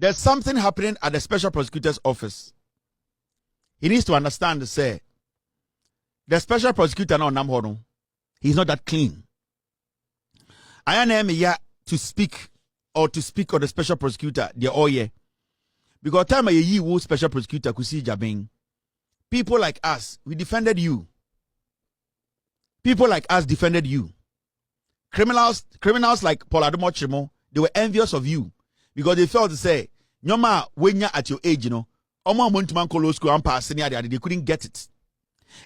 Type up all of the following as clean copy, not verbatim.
there's something happening at the Special Prosecutor's office. He needs to understand, say, the Special Prosecutor now Namhono, he's not that clean. I am here to speak on the Special Prosecutor, the OYE. Because time I ye Special Prosecutor Kissi Agyebeng, people like us, we defended you. People like us defended you. Criminals like Paul Adomochimo, they were envious of you because they felt to say, Nyoma, when you're at your age, you know, they couldn't get it.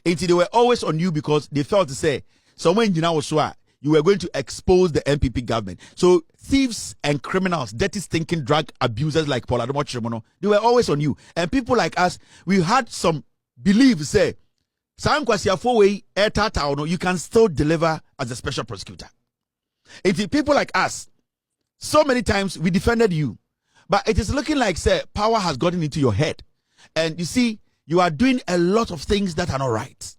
Until they were always on you because they felt to say, so when you were going to expose the MPP government. So thieves and criminals, dirty stinking drug abusers like Paul Adomochimo, they were always on you. And people like us, we had some belief, say, you can still deliver as a special prosecutor. It's people like us, so many times we defended you, but it is looking like, say, power has gotten into your head. And you see, you are doing a lot of things that are not right.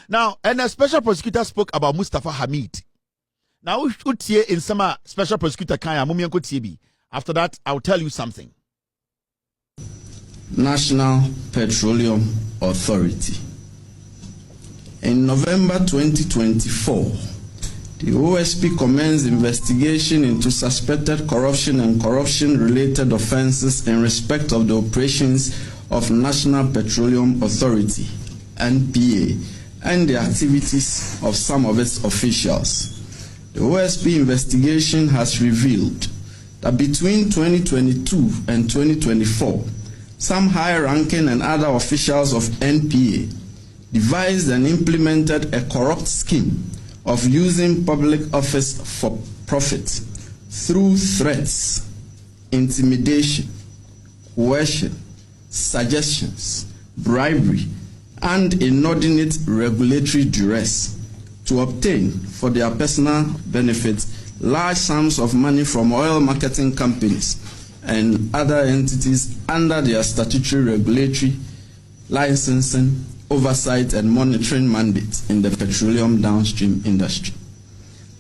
Now, and the special prosecutor spoke about Mustafa Hamid. Now, we should see in some special prosecutor Kaya Mumianko TB. After that, I'll tell you something. National Petroleum Authority. In November 2024, the OSP commenced investigation into suspected corruption and corruption-related offenses in respect of the operations of National Petroleum Authority, NPA, and the activities of some of its officials. The OSP investigation has revealed that between 2022 and 2024, some high-ranking and other officials of NPA devised and implemented a corrupt scheme of using public office for profit through threats, intimidation, coercion, suggestions, bribery, and inordinate regulatory duress to obtain for their personal benefit large sums of money from oil marketing companies and other entities under their statutory regulatory, licensing, oversight, and monitoring mandates in the petroleum downstream industry.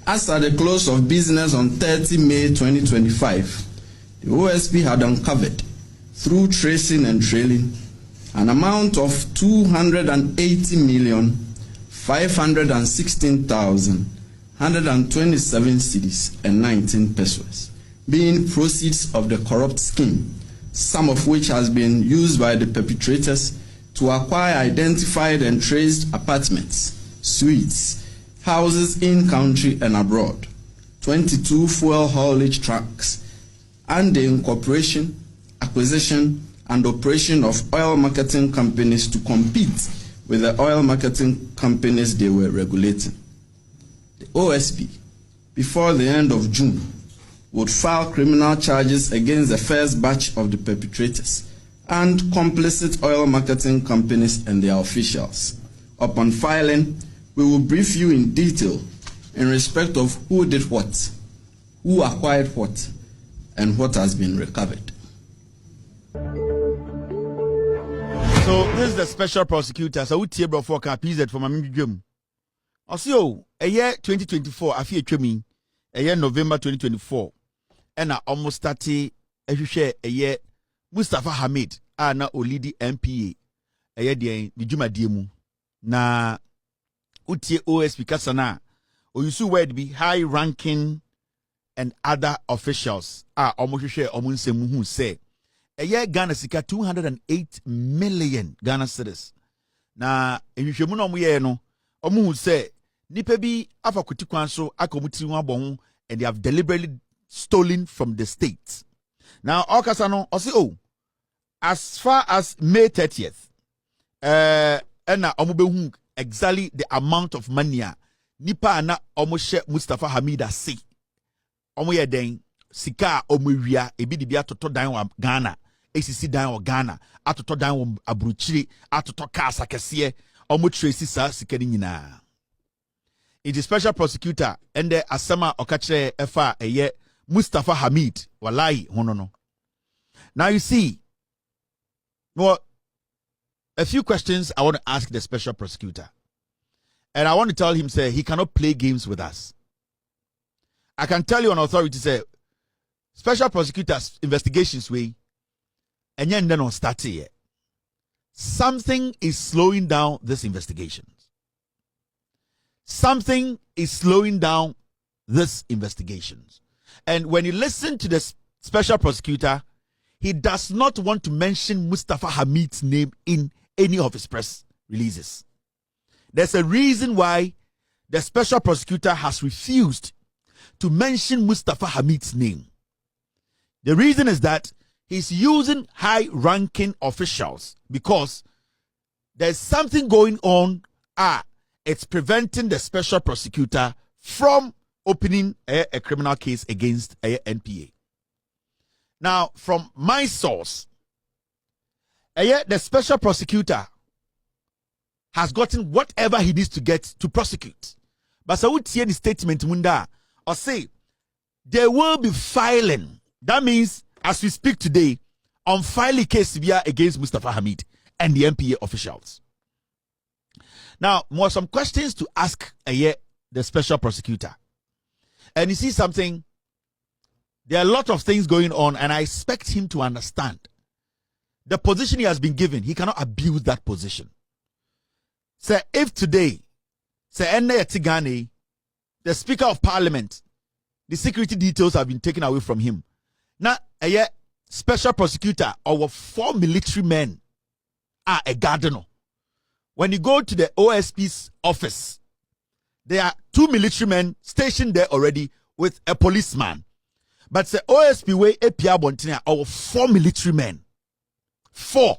As at the close of business on 30 May 2025, the OSP had uncovered, through tracing and trailing, an amount of 280,516,127 cedis and 19 pesos, being proceeds of the corrupt scheme, some of which has been used by the perpetrators to acquire identified and traced apartments, suites, houses in country and abroad, 22 fuel haulage trucks, and the incorporation, acquisition, and operation of oil marketing companies to compete with the oil marketing companies they were regulating. The OSP, before the end of June, would file criminal charges against the first batch of the perpetrators and complicit oil marketing companies and their officials. Upon filing, we will brief you in detail in respect of who did what, who acquired what, and what has been recovered. So this is the special prosecutor. So we bro for PZ from Amidu. Also, a year 2024, I feel me, a year November 2024, and I almost started a year Mustafa Hamid, na olidi MPA, a year the Juma Diemu. Na utie OSP Kasana, or you see where it be high ranking and other officials are almost share who say. A year Ghana sika 208 million Ghana cedis. Na ehwehwemu no ye no omu say nipa bi afa kutikwan so akomuti ho abon and they have deliberately stolen from the state. Now okasa no osi as far as May 30th na omu behu exactly the amount of money nipa na omu she Mustafa Hamida say omu ye den sika omu wia ebi de bia toto dan wa Ghana ACC dan o Ghana atoto dan wo abruchiri atoto kasa kese omo tracy sa sikani nyina. It is special prosecutor and the asama okachre efa eye Mustafa Hamid wallahi hono no. Now you see, well, a few questions I want to ask the special prosecutor, and I want to tell him say he cannot play games with us. I can tell you on authority say special prosecutors investigations way, and then on start here. Something is slowing down this investigations. Something is slowing down this investigations. And when you listen to the special prosecutor, he does not want to mention Mustafa Hamid's name in any of his press releases. There's a reason why the special prosecutor has refused to mention Mustafa Hamid's name. The reason is that he's using high-ranking officials because there's something going on. It's preventing the special prosecutor from opening a criminal case against NPA. Now, from my source, the special prosecutor has gotten whatever he needs to get to prosecute. But so would see the statement munda or say they will be filing. That means, as we speak today, on filing case against Mustafa Hamid and the NPA officials. Now, more some questions to ask the special prosecutor. And you see something, there are a lot of things going on, and I expect him to understand the position he has been given. He cannot abuse that position. So if today, the Speaker of Parliament, the security details have been taken away from him. Now, a special prosecutor or 4 military men are a gardener. When you go to the OSP's office, there are 2 military men stationed there already with a policeman. But the OSP way APR Bontina or 4 military men. 4.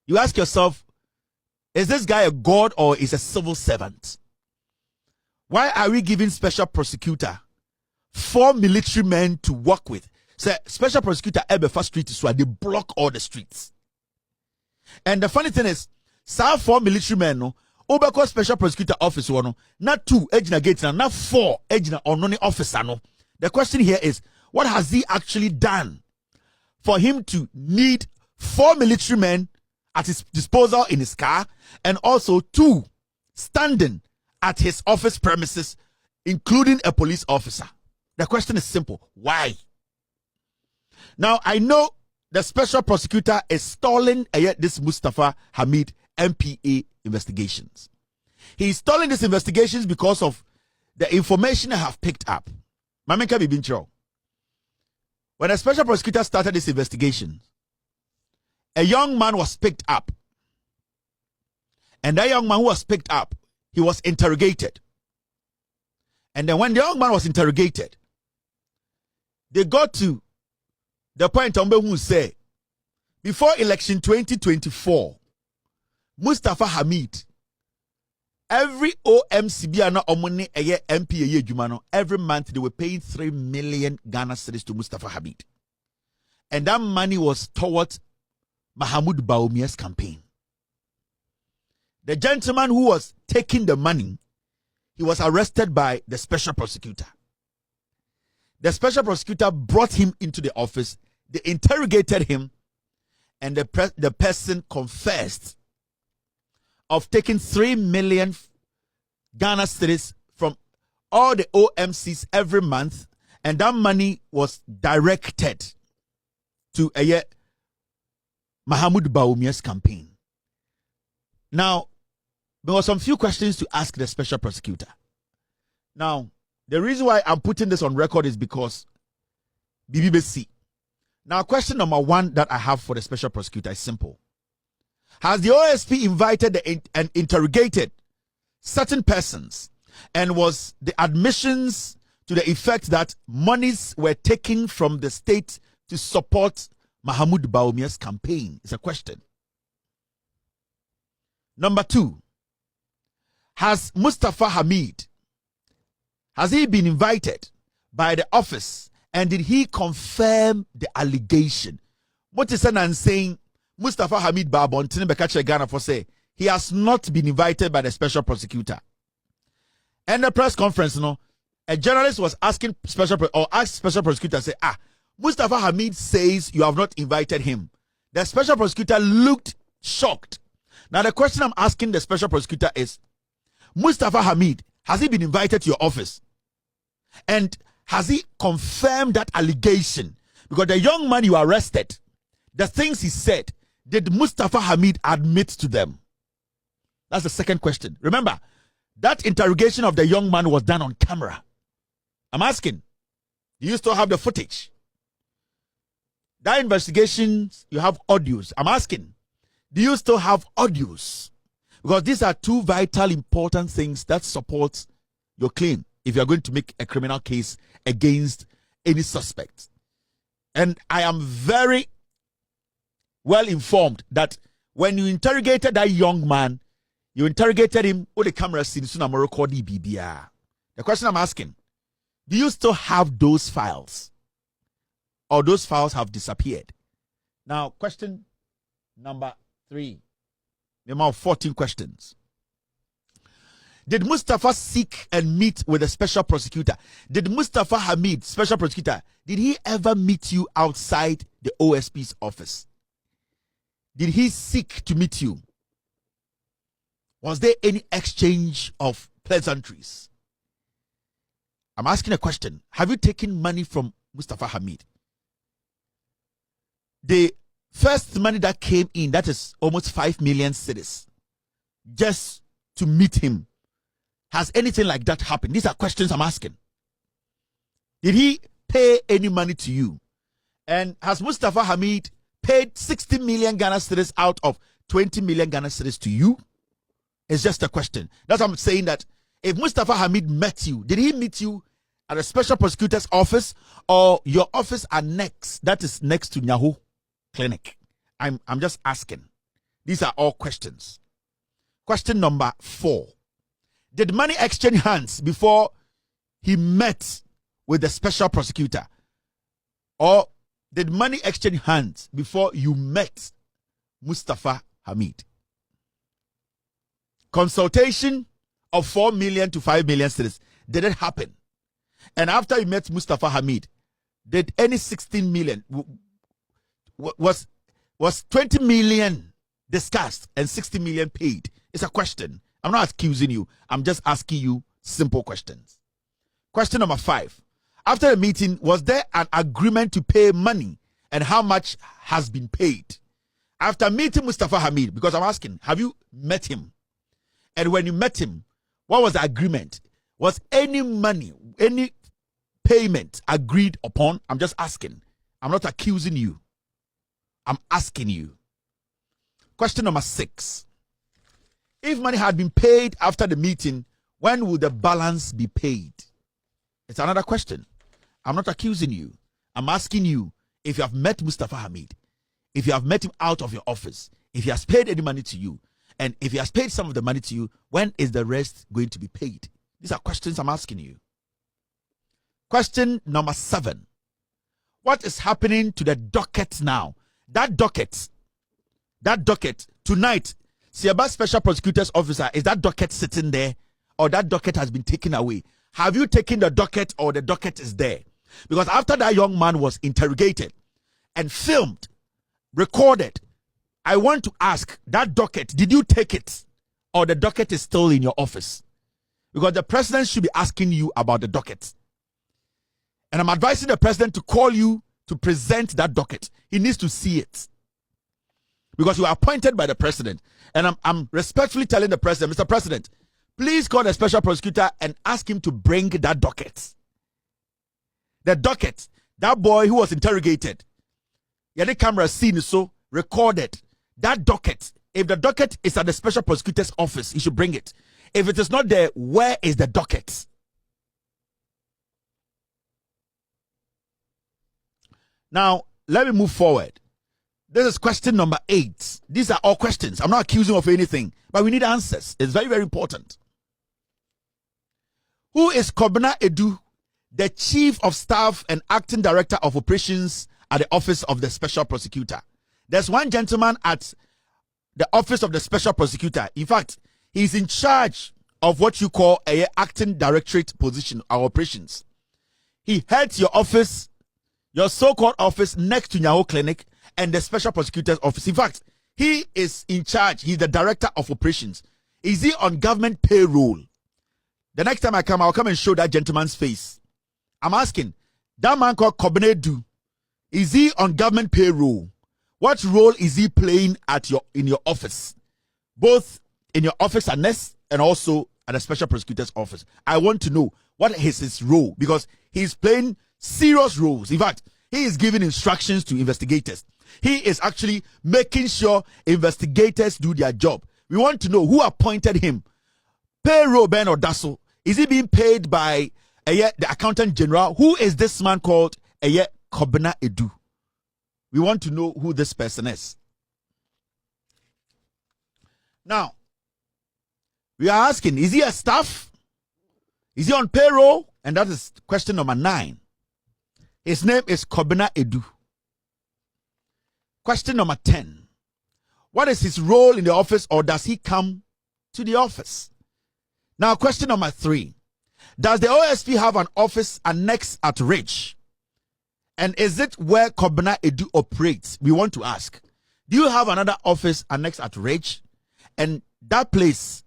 You ask yourself, is this guy a god or is a civil servant? Why are we giving special prosecutor 4 military men to work with? So special prosecutor Ebefa Street is why they block all the streets. And the funny thing is, 4 military men no Obeko special prosecutor office no not 2 ejina gate not 4 ejina ononi officer no. The question here is, what has he actually done for him to need 4 military men at his disposal in his car and also 2 standing at his office premises, including a police officer? The question is simple. Why? Now, I know the special prosecutor is stalling this Mustafa Hamid MPA investigations. He's stalling these investigations because of the information I have picked up. Mameka Bibincho. When a special prosecutor started this investigation, a young man was picked up. And that young man who was picked up, he was interrogated. And then when the young man was interrogated, they got to the point who say, before election 2024, Mustafa Hamid, every OMCB omoni MPA Jumano, every month they were paying 3 million Ghana cedis to Mustafa Hamid. And that money was towards Mahamudu Bawumia's campaign. The gentleman who was taking the money, he was arrested by the special prosecutor. The special prosecutor brought him into the office. They interrogated him, and the person confessed of taking 3 million Ghana cedis from all the OMCs every month, and that money was directed to Mahamudu Bawumia's campaign. Now, there were some few questions to ask the special prosecutor. Now, the reason why I'm putting this on record is because BBC. Now, question number 1 that I have for the special prosecutor is simple. Has the OSP invited and interrogated certain persons, and was the admissions to the effect that monies were taken from the state to support Mahamudu Bawumia's campaign? It's a question. Number 2, has Mustafa Hamid, has he been invited by the office, and did he confirm the allegation? What is saying Mustafa Hamid Babontin Bekache Ghana for say he has not been invited by the special prosecutor. And the press conference, a journalist was asking special prosecutor, say, Mustafa Hamid says you have not invited him. The special prosecutor looked shocked. Now the question I'm asking the special prosecutor is, Mustafa Hamid, has he been invited to your office? And has he confirmed that allegation? Because the young man you arrested, the things he said, did Mustafa Hamid admit to them? That's the second question. Remember, that interrogation of the young man was done on camera. I'm asking, do you still have the footage? That investigation, you have audios. I'm asking, do you still have audios? Because these are two vital, important things that support your claim if you're going to make a criminal case against any suspect. And I am very well informed that when you interrogated that young man, you interrogated him with the camera scene. The question I'm asking, do you still have those files? Or those files have disappeared? Now, question number 3. The amount of 14 questions. Did Mustafa seek and meet with a special prosecutor? Did Mustafa Hamid, special prosecutor, did he ever meet you outside the OSP's office? Did he seek to meet you? Was there any exchange of pleasantries? I'm asking a question. Have you taken money from Mustafa Hamid? The first money that came in, that is almost 5 million cedis, just to meet him. Has anything like that happened? These are questions I'm asking. Did he pay any money to you? And has Mustafa Hamid paid 60 million Ghana cedis out of 20 million Ghana cedis to you? It's just a question. That's what I'm saying, that if Mustafa Hamid met you, did he meet you at a special prosecutor's office or your office annex, that is next to Nyaho Clinic? I'm just asking. These are all questions. Question number 4. Did money exchange hands before he met with the special prosecutor? Or did money exchange hands before you met Mustafa Hamid? Consultation of 4 million to 5 million cedis, did it happen? And after you met Mustafa Hamid, did any 16 million, was 20 million discussed and 60 million paid? It's a question. I'm not accusing you. I'm just asking you simple questions. Question number 5. After the meeting, was there an agreement to pay money, and how much has been paid? After meeting Mustafa Hamid, because I'm asking, have you met him? And when you met him, what was the agreement? Was any money, any payment agreed upon? I'm just asking. I'm not accusing you. I'm asking you. Question number 6. If money had been paid after the meeting, when would the balance be paid? It's another question. I'm not accusing you. I'm asking you, if you have met Mustafa Hamid, if you have met him out of your office, if he has paid any money to you, and if he has paid some of the money to you, when is the rest going to be paid? These are questions I'm asking you. Question number 7. What is happening to the docket now? That docket, tonight, Siaba Special Prosecutor's Officer, is that docket sitting there, or that docket has been taken away? Have you taken the docket, or the docket is there? Because after that young man was interrogated and filmed, recorded, I want to ask, that docket, did you take it, or the docket is still in your office? Because the president should be asking you about the docket. And I'm advising the president to call you to present that docket. He needs to see it. Because you are appointed by the president. And I'm respectfully telling the president, Mr. President, please call the special prosecutor and ask him to bring that docket. The docket, that boy who was interrogated, the camera seen so recorded. That docket, if the docket is at the special prosecutor's office, he should bring it. If it is not there, where is the docket? Now, let me move forward. This is question number 8. These are all questions. I'm not accusing of anything, but we need answers. It's very, very important. Who is Kobna Edu, the Chief of Staff and Acting Director of Operations at the Office of the Special Prosecutor? There's one gentleman at the Office of the Special Prosecutor. In fact, he's in charge of what you call a acting directorate position, our operations. He heads your office, your so-called office next to Nyaho Clinic and the Special Prosecutor's Office. In fact, he is in charge. He's the director of operations. Is he on government payroll? The next time I come, I'll come and show that gentleman's face. I'm asking, that man called Kobenedu, is he on government payroll? What role is he playing in your office? Both in your office at NEST and also at the Special Prosecutor's office. I want to know what is his role, because he's playing serious roles. In fact, he is giving instructions to investigators. He is actually making sure investigators do their job. We want to know who appointed him. Payroll Ben or Dasso. Is he being paid by the accountant general? Who is this man called Kobena Edu? We want to know who this person is. Now, we are asking, is he a staff? Is he on payroll? And that is question number 9. His name is Kobena Edu. Question number 10. What is his role in the office, or does he come to the office? Now, question number 3. Does the OSP have an office annexed at Ridge? And is it where Kobena Edu operates? We want to ask. Do you have another office annexed at Ridge? And that place,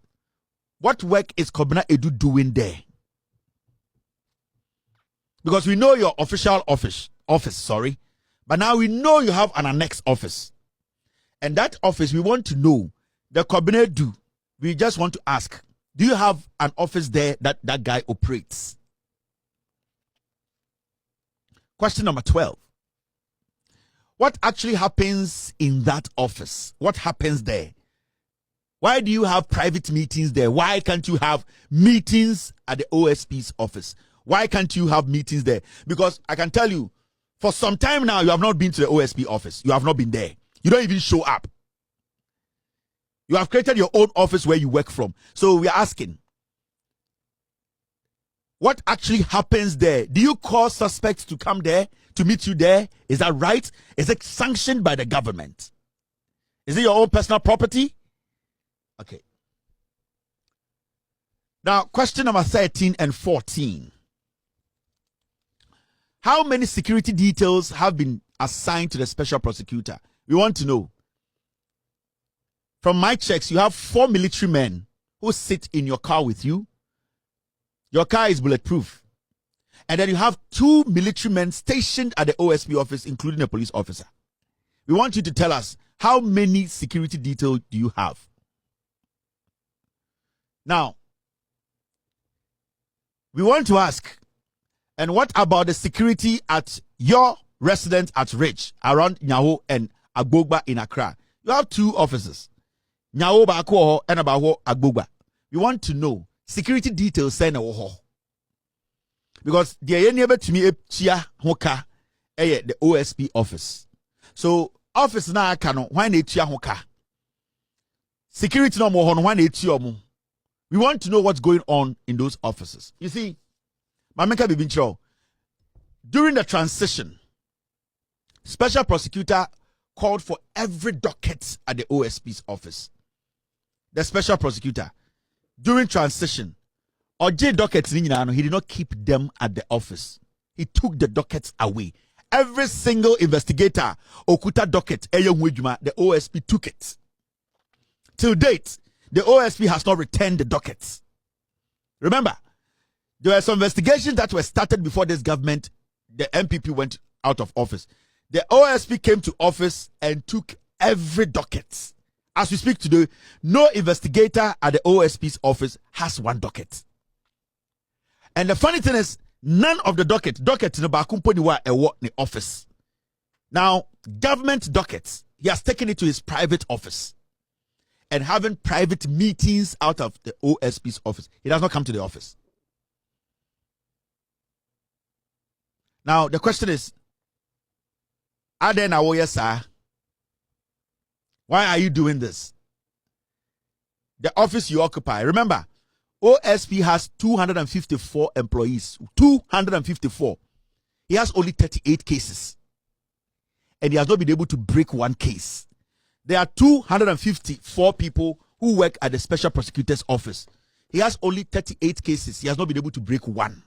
what work is Kobena Edu doing there? Because we know your official office, but now we know you have an annexed office. And that office, we want to know, the Kobena Edu, we just want to ask, do you have an office there that guy operates? Question number 12. What actually happens in that office? What happens there? Why do you have private meetings there? Why can't you have meetings at the OSP's office? Why can't you have meetings there? Because I can tell you, for some time now, you have not been to the OSP office. You have not been there. You don't even show up. You have created your own office where you work from. So we are asking, what actually happens there? Do you call suspects to come there, to meet you there? Is that right? Is it sanctioned by the government? Is it your own personal property? Okay. Now, question number 13 and 14. How many security details have been assigned to the special prosecutor? We want to know. From my checks, you have 4 military men who sit in your car with you. Your car is bulletproof. And then you have 2 military men stationed at the OSP office, including a police officer. We want you to tell us, how many security details do you have? Now, we want to ask, and what about the security at your residence at Ridge, around Nyaho and Agbogba in Accra? You have 2 officers, Nyaho Bako and Agbogba. We want to know security details send because the able to me chia hoka the OSP office. So office na kano why na chia hoka. Security no more why na chia mo. We want to know what's going on in those offices. You see, Mameka Bibincho, during the transition, Special Prosecutor called for every docket at the OSP's office. The Special Prosecutor, during transition, Oje dockets, he did not keep them at the office. He took the dockets away. Every single investigator, Okuta docket, the OSP took it. Till date, the OSP has not returned the dockets. Remember, there were some investigations that were started before this government, the MPP went out of office. The OSP came to office and took every docket. As we speak today, no investigator at the OSP's office has 1 docket. And the funny thing is, none of the docket in the office. Now, government dockets, he has taken it to his private office and having private meetings out of the OSP's office. He does not come to the office. Now, the question is, sir, why are you doing this? The office you occupy. Remember, OSP has 254 employees. 254. He has only 38 cases. And he has not been able to break 1 case. There are 254 people who work at the Special Prosecutor's office. He has only 38 cases. He has not been able to break 1.